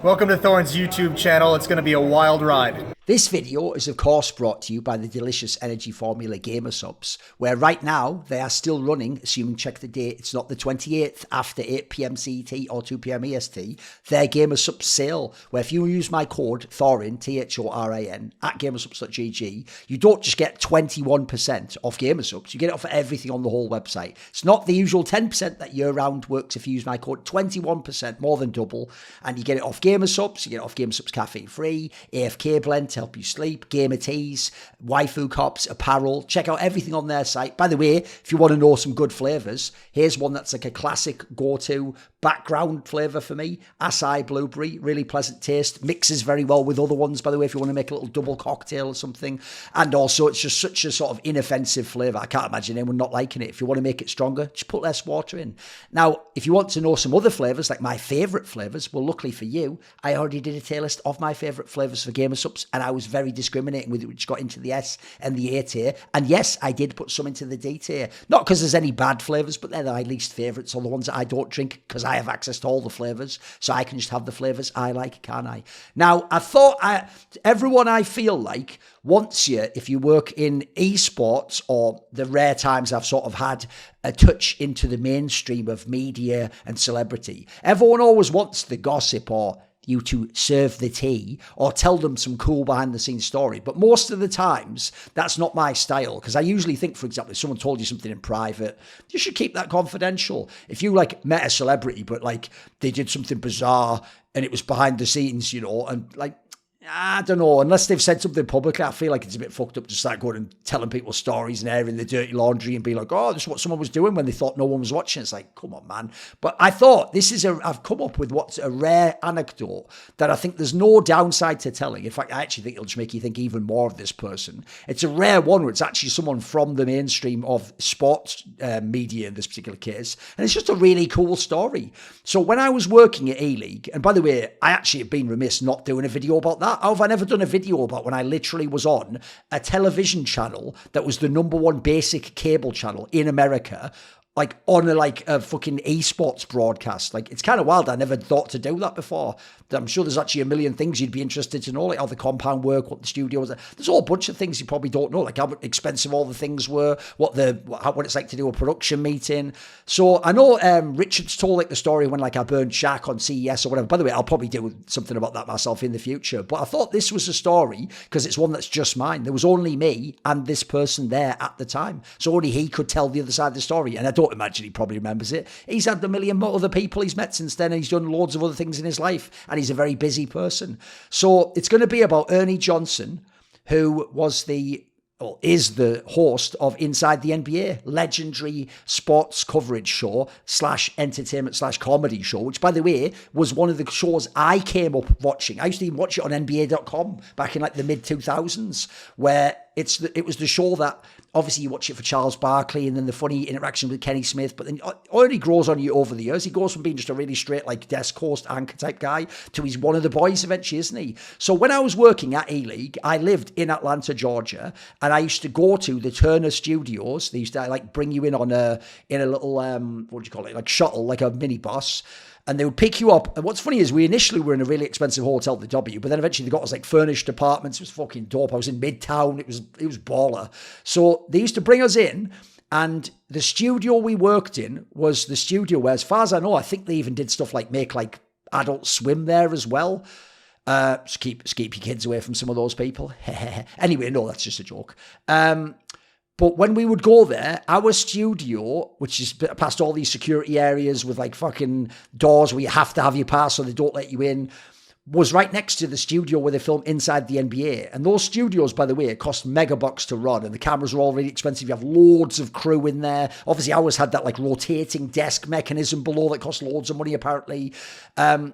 Welcome to Thorin's YouTube channel. It's going to be a wild ride. This video is of course brought to you by the delicious energy formula Gamer Supps, where right now they are still running, assuming check the date, it's not the 28th after 8 PM CET or 2 PM EST, their Gamer Supps sale, where if you use my code Thorin, Thorin, at gamersupps.gg, you don't just get 21% off Gamer Supps, you get it off everything on the whole website. It's not the usual 10% that year-round works if you use my code, 21%, more than double, and you get it off Gamer Supps, you get it off Gamer Supps Caffeine Free, AFK Blend to help you sleep, gamer teas, waifu cups, apparel. Check out everything on their site. By the way, if you want to know some good flavors, here's one that's like a classic go-to background flavor for me. Acai blueberry, really pleasant taste, mixes very well with other ones, by the way, if you want to make a little double cocktail or something. And also it's just such a sort of inoffensive flavor. I can't imagine anyone not liking it. If you want to make it stronger, just put less water in. Now, if you want to know some other flavors, like my favorite flavors, well, luckily for you, I already did a tier list of my favorite flavors for Gamer Supps, and I was very discriminating with it, which got into the S and the A tier. And yes, I did put some into the D tier. Not because there's any bad flavors, but they're my least favorites, or the ones that I don't drink, because I have access to all the flavors, so I can just have the flavors I like, can't I? Now, I thought everyone I feel like wants you, if you work in esports, or the rare times I've sort of had a touch into the mainstream of media and celebrity, everyone always wants the gossip or you to serve the tea or tell them some cool behind the scenes story. But most of the times, that's not my style, because I usually think, for example, if someone told you something in private, you should keep that confidential. If you like met a celebrity, but like they did something bizarre and it was behind the scenes, you know, and like, I don't know, unless they've said something publicly, I feel like it's a bit fucked up to start going and telling people stories and airing the dirty laundry and be like, oh, this is what someone was doing when they thought no one was watching. It's like, come on, man. But I thought I've come up with what's a rare anecdote that I think there's no downside to telling. In fact, I actually think it'll just make you think even more of this person. It's a rare one where it's actually someone from the mainstream of sports media in this particular case. And it's just a really cool story. So when I was working at ELEAGUE, and by the way, I actually have been remiss not doing a video about that. How have I never done a video about when I literally was on a television channel that was the #1 basic cable channel in America, like on a fucking esports broadcast? Like, it's kind of wild. I never thought to do that before. I'm sure there's actually a million things you'd be interested to know, like how the compound work, what the studio was. There's a whole bunch of things you probably don't know, like how expensive all the things were, what it's like to do a production meeting. So I know Richard's told like the story when like I burned Shaq on CES or whatever. By the way, I'll probably do something about that myself in the future. But I thought this was a story because it's one that's just mine. There was only me and this person there at the time, so only he could tell the other side of the story. And I don't imagine he probably remembers it. He's had a million other people he's met since then, and he's done loads of other things in his life, and he's a very busy person. So it's going to be about Ernie Johnson, who is the host of Inside the NBA, legendary sports coverage show / entertainment / comedy show, which, by the way, was one of the shows I came up watching. I used to even watch it on NBA.com back in like the mid-2000s, where it was the show that, obviously you watch it for Charles Barkley and then the funny interaction with Kenny Smith, but then Ernie grows on you over the years. He goes from being just a really straight like desk host anchor type guy to he's one of the boys eventually, isn't he? So when I was working at ELEAGUE, I lived in Atlanta, Georgia, and I used to go to the Turner Studios. They used to like bring you in on a little what do you call it, like shuttle, like a minibus. And they would pick you up. And what's funny is we initially were in a really expensive hotel, the W, but then eventually they got us like furnished apartments. It was fucking dope. I was in Midtown. It was baller. So they used to bring us in, and the studio we worked in was the studio where, as far as I know, I think they even did stuff like make like Adult Swim there as well. Just keep your kids away from some of those people. Anyway, no, that's just a joke. But when we would go there, our studio, which is past all these security areas with like fucking doors where you have to have your pass so they don't let you in, was right next to the studio where they filmed Inside the NBA. And those studios, by the way, it cost megabucks to run, and the cameras are all really expensive. You have loads of crew in there. Obviously, ours had that like rotating desk mechanism below that cost loads of money, apparently.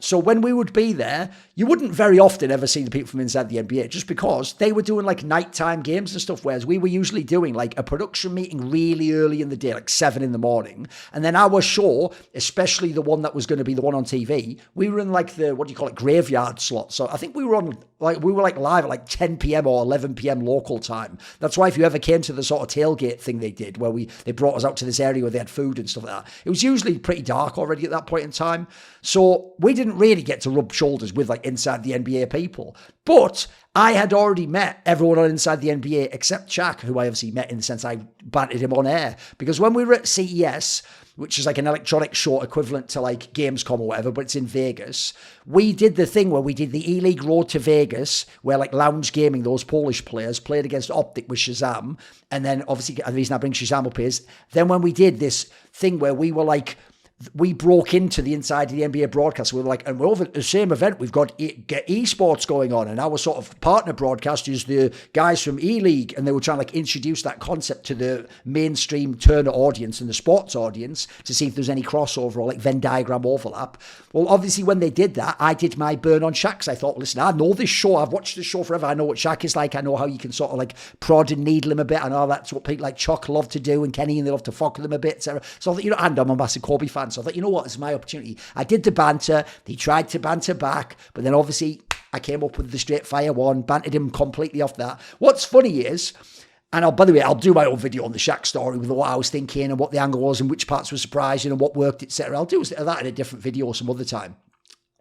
So when we would be there, you wouldn't very often ever see the people from Inside the NBA, just because they were doing like nighttime games and stuff, whereas we were usually doing like a production meeting really early in the day, like 7 in the morning. And then our show, especially the one that was going to be the one on TV, we were in like the, what do you call it, graveyard slot. So I think we were on Like, we were like live at like 10 p.m. or 11 p.m. local time. That's why if you ever came to the sort of tailgate thing they did, where they brought us out to this area where they had food and stuff like that, it was usually pretty dark already at that point in time. So we didn't really get to rub shoulders with like inside the NBA people. But I had already met everyone on Inside the NBA except Shaq, who I obviously met in the sense I bantered him on air. Because when we were at CES, which is like an electronic show equivalent to like Gamescom or whatever, but it's in Vegas, we did the thing where we did the ELEAGUE Road to Vegas, where like Lounge Gaming, those Polish players, played against Optic with Shazam. And then obviously, the reason I bring Shazam up is, then when we did this thing where we were like, we broke into the Inside of the NBA broadcast. We were like, and we're over at the same event. We've got esports going on, and our sort of partner broadcast is the guys from ELEAGUE, and they were trying to like introduce that concept to the mainstream Turner audience and the sports audience to see if there's any crossover or like Venn diagram overlap. Well, obviously, when they did that, I did my burn on Shaq. I thought, listen, I know this show. I've watched this show forever. I know what Shaq is like. I know how you can sort of like prod and needle him a bit. I know that's what people like Chuck love to do, and Kenny, and they love to fuck with him a bit, etc. So I thought, and I'm a massive Kobe fan. So I thought, you know what, this is my opportunity. I did the banter. They tried to banter back, but then obviously I came up with the straight fire one, bantered him completely off that. What's funny is, and by the way, I'll do my own video on the Shaq story with what I was thinking and what the angle was and which parts were surprising and what worked, etc. I'll do that in a different video some other time.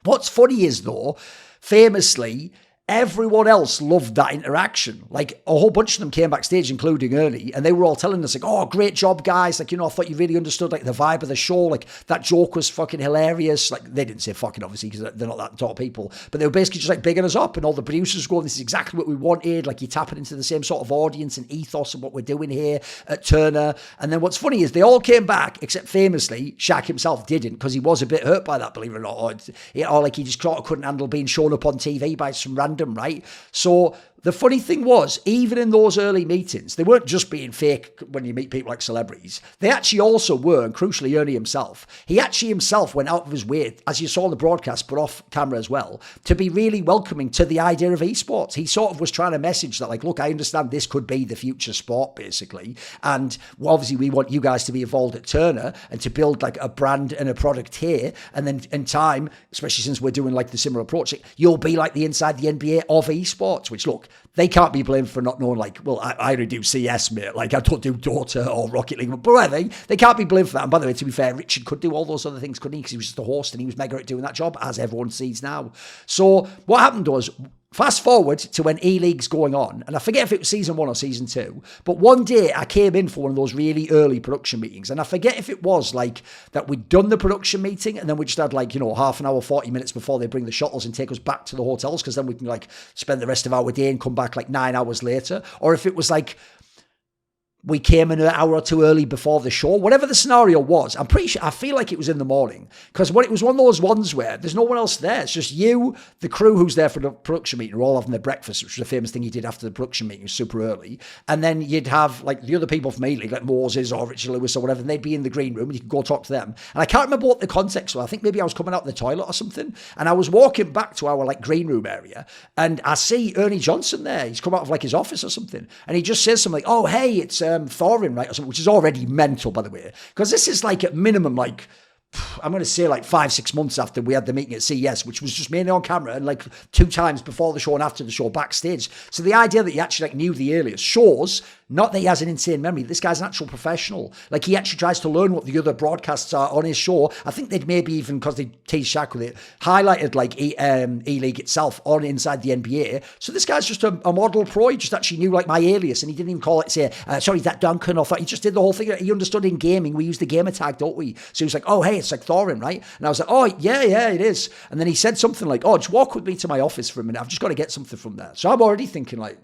What's funny is, though, famously, everyone else loved that interaction. Like, a whole bunch of them came backstage, including Ernie, and they were all telling us, like, oh, great job, guys. Like, I thought you really understood, like, the vibe of the show. Like, that joke was fucking hilarious. Like, they didn't say fucking, obviously, because they're not that sort of people. But they were basically just, like, bigging us up, and all the producers were going, this is exactly what we wanted. Like, you're tapping into the same sort of audience and ethos of what we're doing here at Turner. And then what's funny is they all came back, except famously, Shaq himself didn't, because he was a bit hurt by that, believe it or not. Or like, he just sort of couldn't handle being shown up on TV by some random, right? So the funny thing was, even in those early meetings, they weren't just being fake when you meet people like celebrities. They actually also were, and crucially, Ernie himself, he actually himself went out of his way, as you saw in the broadcast, but off camera as well, to be really welcoming to the idea of esports. He sort of was trying to message that, like, look, I understand this could be the future sport, basically. And obviously, we want you guys to be involved at Turner and to build like a brand and a product here. And then in time, especially since we're doing like the similar approach, you'll be like the Inside the NBA of esports, which, look, they can't be blamed for not knowing, like, well, I only do CS, mate. Like, I don't do Dota or Rocket League. But whatever, they can't be blamed for that. And by the way, to be fair, Richard could do all those other things, couldn't he? Because he was just a host and he was mega at doing that job, as everyone sees now. So what happened was, fast forward to when E-League's going on, and I forget if it was season 1 or season 2, but one day I came in for one of those really early production meetings, and I forget if it was like that we'd done the production meeting, and then we just had like, half an hour, 40 minutes before they bring the shuttles and take us back to the hotels, because then we can like spend the rest of our day and come back like 9 hours later, or if it was like, we came in an hour or two early before the show. Whatever the scenario was, I'm pretty sure, I feel like it was in the morning. Because it was one of those ones where there's no one else there. It's just you, the crew who's there for the production meeting, are all having their breakfast, which was a famous thing he did after the production meeting, super early. And then you'd have like the other people from E-League, like Moses or Richard Lewis or whatever, and they'd be in the green room and you could go talk to them. And I can't remember what the context was. I think maybe I was coming out the toilet or something. And I was walking back to our like green room area and I see Ernie Johnson there. He's come out of like his office or something. And he just says something like, oh, hey, it's Thorin, right? Or something, which is already mental, by the way, because this is like at minimum, like, I'm going to say like 5-6 months after we had the meeting at CES, which was just mainly on camera and like 2 times before the show and after the show backstage. So the idea that he actually like knew the alias shows not that he has an insane memory. This guy's an actual professional. Like, he actually tries to learn what the other broadcasts are on his show. I think they'd maybe even, because they teased Shaq with it, highlighted like E-League itself on Inside the NBA. So this guy's just a model pro. He just actually knew like my alias, and he didn't even call it, say, sorry, is that Duncan? Or thought he just did the whole thing. He understood in gaming. We use the gamer tag, don't we? So he was like, oh, hey, it's like Thorin, right? And I was like, oh, yeah, it is. And then he said something like, oh, just walk with me to my office for a minute. I've just got to get something from there. So I'm already thinking like,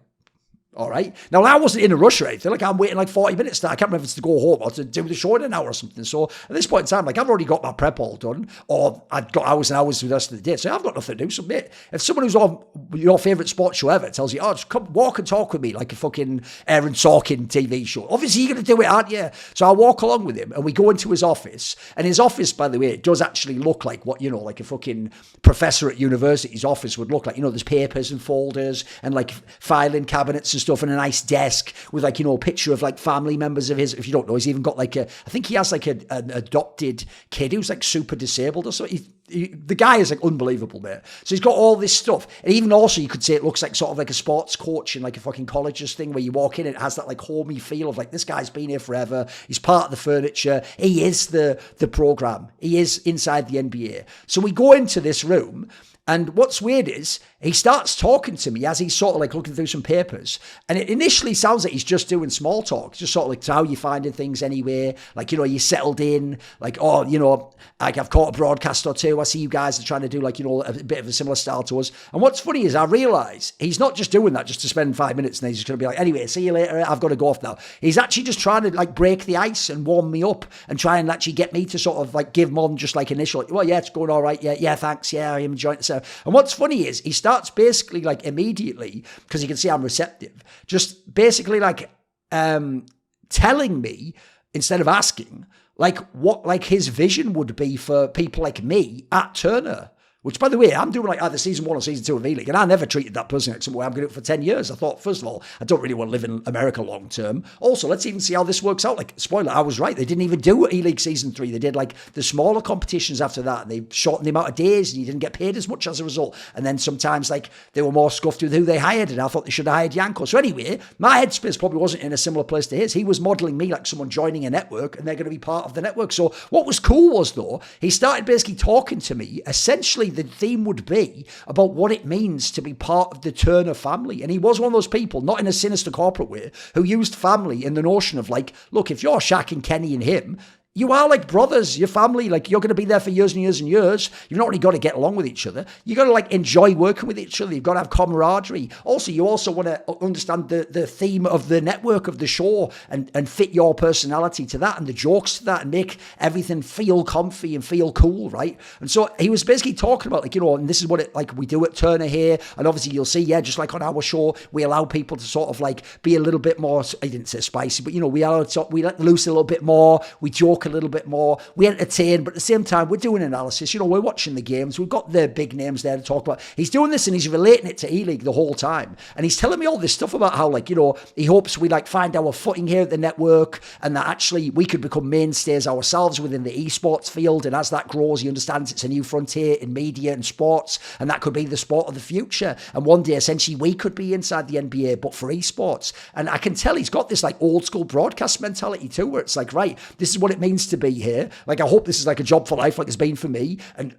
all right. Now, I wasn't in a rush or anything. Like, I'm waiting like 40 minutes. I can't remember if it's to go home or to do the show in an hour or something. So at this point in time, like, I've already got my prep all done, or I've got hours and hours for the rest of the day. So I've got nothing to do. So, mate, if someone who's on your favourite sports show ever tells you, oh, just come walk and talk with me like a fucking Aaron Sorkin TV show, obviously you're going to do it, aren't you? So I walk along with him and we go into his office. And his office, by the way, it does actually look like what, like a fucking professor at university's office would look like. There's papers and folders and like filing cabinets and stuff and a nice desk with like, a picture of like family members of his. If you don't know, he's even got like I think he has like an adopted kid who's like super disabled or something. the guy is like unbelievable, mate. So he's got all this stuff. And even also you could say it looks like sort of like a sports coach in like a fucking colleges thing where you walk in and it has that like homey feel of like, this guy's been here forever. He's part of the furniture. He is the program. He is inside the NBA. So we go into this room, and what's weird is he starts talking to me as he's sort of like looking through some papers. And it initially sounds like he's just doing small talk, just sort of like, how you finding things anyway? Like, you know, you settled in, like, oh, you know, like I've caught a broadcast or two. I see you guys are trying to do like, you know, a bit of a similar style to us. And what's funny is I realize he's not just doing that just to spend 5 minutes and he's just going to be like, anyway, see you later. I've got to go off now. He's actually just trying to like break the ice and warm me up and try and actually get me to sort of like give more than just like initial, well, yeah, it's going all right. Yeah, thanks. Yeah, I'm enjoying it. And what's funny is he starts basically like immediately, because he can see I'm receptive, just basically like telling me instead of asking like what like his vision would be for people like me at Turner. Which, by the way, I'm doing like either season 1 or season 2 of ELEAGUE, and I never treated that person like some way. I'm going to do it for 10 years. I thought, first of all, I don't really want to live in America long term. Also, let's even see how this works out. Like, spoiler, I was right. They didn't even do ELEAGUE season 3. They did like the smaller competitions after that. And they shortened the amount of days, and you didn't get paid as much as a result. And then sometimes, like, they were more scuffed with who they hired, and I thought they should have hired Yanko. So anyway, my headspace probably wasn't in a similar place to his. He was modelling me like someone joining a network, and they're going to be part of the network. So what was cool was, though, he started basically talking to me. Essentially, the theme would be about what it means to be part of the Turner family. And he was one of those people, not in a sinister corporate way, who used family in the notion of like, look, if you're Shaq and Kenny and him, you are like brothers, your family, like you're going to be there for years and years and years. You've not only got to get along with each other, you got to like enjoy working with each other. You've got to have camaraderie. Also, you also want to understand the theme of the network of the show and fit your personality to that and the jokes to that and make everything feel comfy and feel cool, right? And so he was basically talking about like, you know, and this is what it like we do at Turner here. And obviously you'll see, yeah, just like on our show, we allow people to sort of like be a little bit more, I didn't say spicy, but you know, we let loose a little bit more. We joke a little bit more, we entertain, but at the same time we're doing analysis, you know, we're watching the games, we've got the big names there to talk about. He's doing this and he's relating it to ELEAGUE the whole time, and he's telling me all this stuff about how, like, you know, he hopes we like find our footing here at the network and that actually we could become mainstays ourselves within the esports field, and as that grows he understands it's a new frontier in media and sports, and that could be the sport of the future, and one day essentially we could be inside the NBA but for esports. And I can tell he's got this like old school broadcast mentality too, where it's like, right, this is what it means to be here. Like, I hope this is like a job for life, like it's been for me. And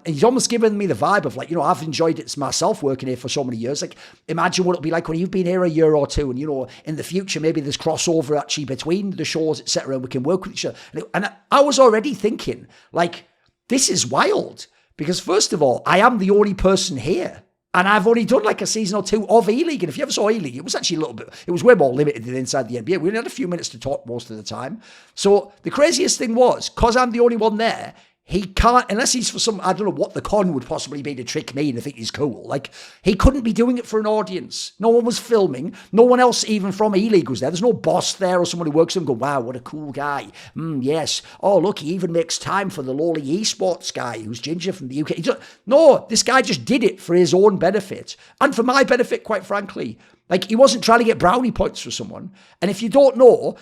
he's almost given me the vibe of like, you know, I've enjoyed it myself working here for so many years. Like, imagine what it'll be like when you've been here a year or two, and you know, in the future maybe there's crossover actually between the shows, etc., and we can work with each other. And I was already thinking, like, this is wild, because first of all, I am the only person here. And I've only done like a season or two of ELEAGUE. And if you ever saw ELEAGUE, it was actually a little bit, it was way more limited than inside the NBA. We only had a few minutes to talk most of the time. So the craziest thing was, because I'm the only one there, he can't, unless he's for some, I don't know what the con would possibly be to trick me and think he's cool. Like, he couldn't be doing it for an audience. No one was filming. No one else even from ELEAGUE was there. There's no boss there or someone who works with him going, wow, what a cool guy. Yes. Oh, look, he even makes time for the lowly esports guy who's ginger from the UK. No, this guy just did it for his own benefit. And for my benefit, quite frankly. Like, he wasn't trying to get brownie points for someone. And if you don't know,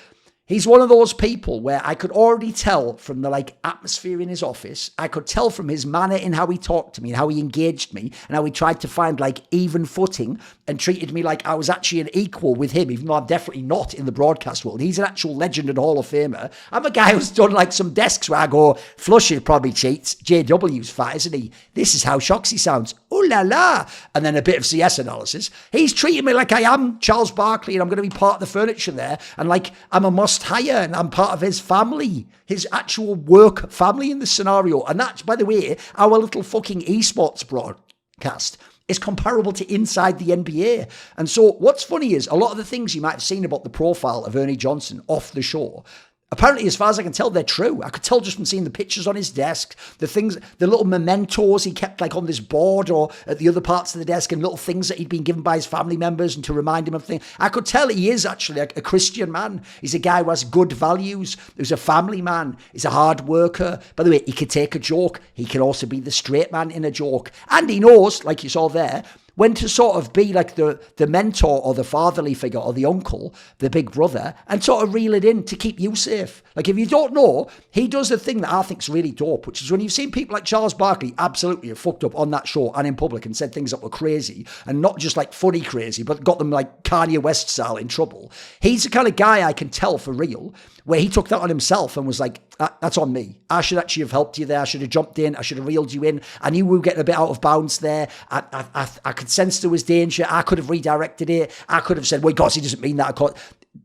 he's one of those people where I could already tell from the like atmosphere in his office. I could tell from his manner in how he talked to me and how he engaged me and how he tried to find like even footing and treated me like I was actually an equal with him, even though I'm definitely not in the broadcast world. He's an actual legend and Hall of Famer. I'm a guy who's done like some desks where I go, Flusher probably cheats. JW's fat, isn't he? This is how Shoxy sounds. Ooh la la. And then a bit of CS analysis. He's treating me like I am Charles Barkley and I'm going to be part of the furniture there. And like I'm a must hire and I'm part of his family, his actual work family in this scenario. And that's, by the way, our little fucking esports broadcast is comparable to inside the NBA. And so what's funny is a lot of the things you might have seen about the profile of Ernie Johnson off the show, apparently, as far as I can tell, they're true. I could tell just from seeing the pictures on his desk, the things, the little mementos he kept like on this board or at the other parts of the desk, and little things that he'd been given by his family members and to remind him of things. I could tell he is actually a Christian man. He's a guy who has good values. He's a family man. He's a hard worker. By the way, he could take a joke. He can also be the straight man in a joke. And he knows, like you saw there, when to sort of be like the mentor or the fatherly figure or the uncle, the big brother, and sort of reel it in to keep you safe. Like, if you don't know, he does a thing that I think's really dope, which is when you've seen people like Charles Barkley absolutely have fucked up on that show and in public and said things that were crazy, and not just like funny crazy, but got them like Kanye West style in trouble. He's the kind of guy I can tell for real, where he took that on himself and was like, that's on me. I should actually have helped you there. I should have jumped in. I should have reeled you in. I knew we were getting a bit out of bounds there. I could sense there was danger. I could have redirected it. I could have said, well, gosh, he doesn't mean that.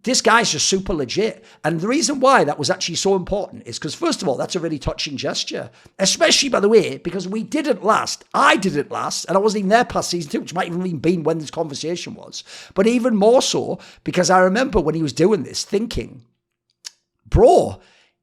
This guy's just super legit. And the reason why that was actually so important is because, first of all, that's a really touching gesture. Especially, by the way, because we didn't last. I didn't last. And I wasn't even there past season 2, which might even have been when this conversation was. But even more so, because I remember when he was doing this, thinking, bro,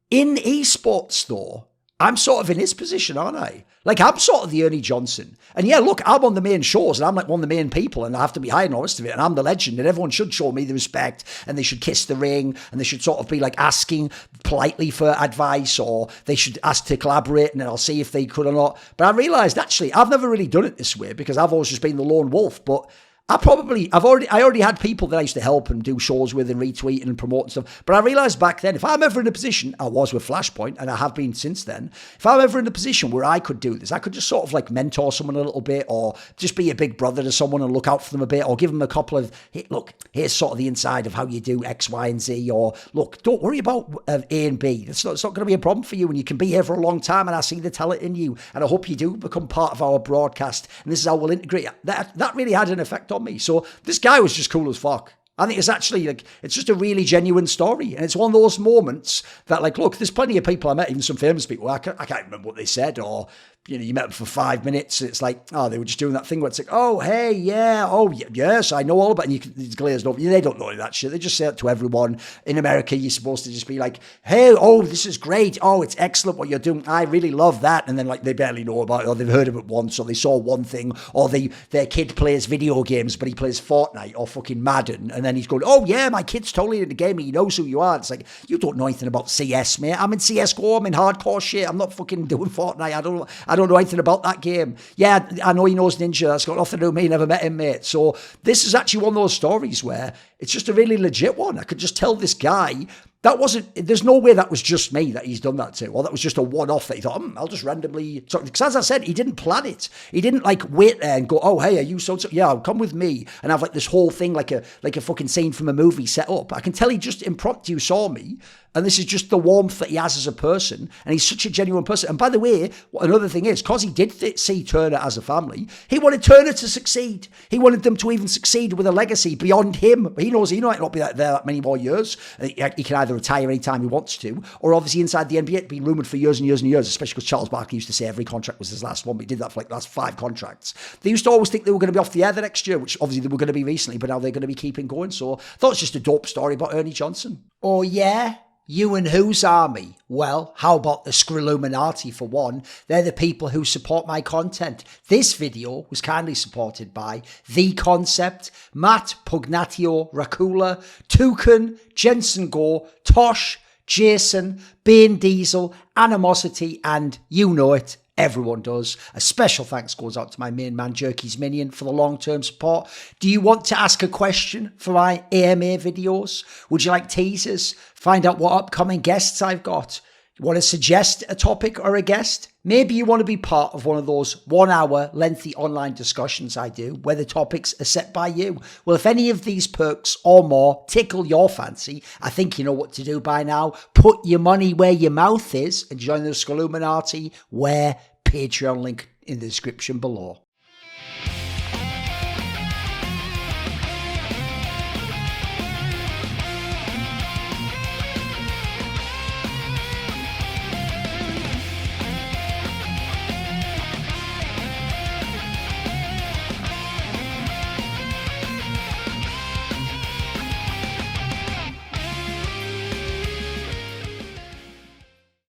in esports though, I'm sort of in his position, aren't I? Like, I'm sort of the Ernie Johnson. And yeah, look, I'm on the main shows and I'm like one of the main people and I have to be high and all the rest of it. And I'm the legend and everyone should show me the respect and they should kiss the ring and they should sort of be like asking politely for advice, or they should ask to collaborate and then I'll see if they could or not. But I realized actually I've never really done it this way because I've always just been the lone wolf. But I already had people that I used to help and do shows with and retweet and promote and stuff. But I realized back then, if I'm ever in a position, I was with Flashpoint and I have been since then, if I'm ever in a position where I could do this, I could just sort of like mentor someone a little bit, or just be a big brother to someone and look out for them a bit, or give them a couple of, hey, look, here's sort of the inside of how you do X, Y, and Z, or look, don't worry about A and B. It's not going to be a problem for you and you can be here for a long time and I see the talent in you and I hope you do become part of our broadcast and this is how we'll integrate. That really had an effect on me. So this guy was just cool as fuck. I think it's actually like, it's just a really genuine story. And it's one of those moments that like, look, there's plenty of people I met, even some famous people. I can't remember what they said, or, you know, you met them for 5 minutes. And it's like, oh, they were just doing that thing where it's like, oh, hey, yeah, oh, yes, I know all about it. And you can, it's glazed over. They don't know any of that shit. They just say it to everyone. In America, you're supposed to just be like, hey, oh, this is great. Oh, it's excellent what you're doing. I really love that. And then like they barely know about it, or they've heard of it once, or they saw one thing, or their kid plays video games, but he plays Fortnite or fucking Madden. And then he's going, oh, yeah, my kid's totally into gaming. He knows who you are. It's like, you don't know anything about CS, mate. I'm in CSGO. I'm in hardcore shit. I'm not fucking doing Fortnite. I don't know anything about that game. Yeah, I know he knows Ninja. That's got nothing to do with me. Never met him, mate. So this is actually one of those stories where it's just a really legit one. I could just tell this guy, there's no way that was just me that he's done that to, or that was just a one-off that he thought, I'll just randomly, because as I said, he didn't plan it. He didn't like wait there and go, oh, hey, are you so, yeah, come with me, and have like this whole thing like a fucking scene from a movie set up. I can tell he just impromptu saw me, and this is just the warmth that he has as a person, and he's such a genuine person. And by the way, another thing is, because he did see Turner as a family, he wanted Turner to succeed. He wanted them to even succeed with a legacy beyond him. He knows he might not be there that many more years. He can either retire anytime he wants to, or obviously inside the NBA, it's been rumoured for years and years and years, especially because Charles Barkley used to say every contract was his last one, but he did that for like the last 5 contracts. They used to always think they were going to be off the air the next year, which obviously they were going to be recently, but now they're going to be keeping going. So I thought it's just a dope story about Ernie Johnson. Oh yeah? You and whose army? Well, how about the Skrilluminati for one? They're the people who support my content. This video was kindly supported by The Concept, Matt, Pugnatio, Rajcula, Torin, Jensen Goh, Tosh, Jasun, Banediesel, Animosity, and you know it, everyone does. A special thanks goes out to my main man, Jerky's Minion, for the long-term support. Do you want to ask a question for my AMA videos? Would you like teasers? Find out what upcoming guests I've got? You want to suggest a topic or a guest? Maybe you want to be part of one of those 1-hour lengthy online discussions I do where the topics are set by you. Well, if any of these perks or more tickle your fancy, I think you know what to do by now. Put your money where your mouth is and join the Skrilluminati, where Patreon link in the description below.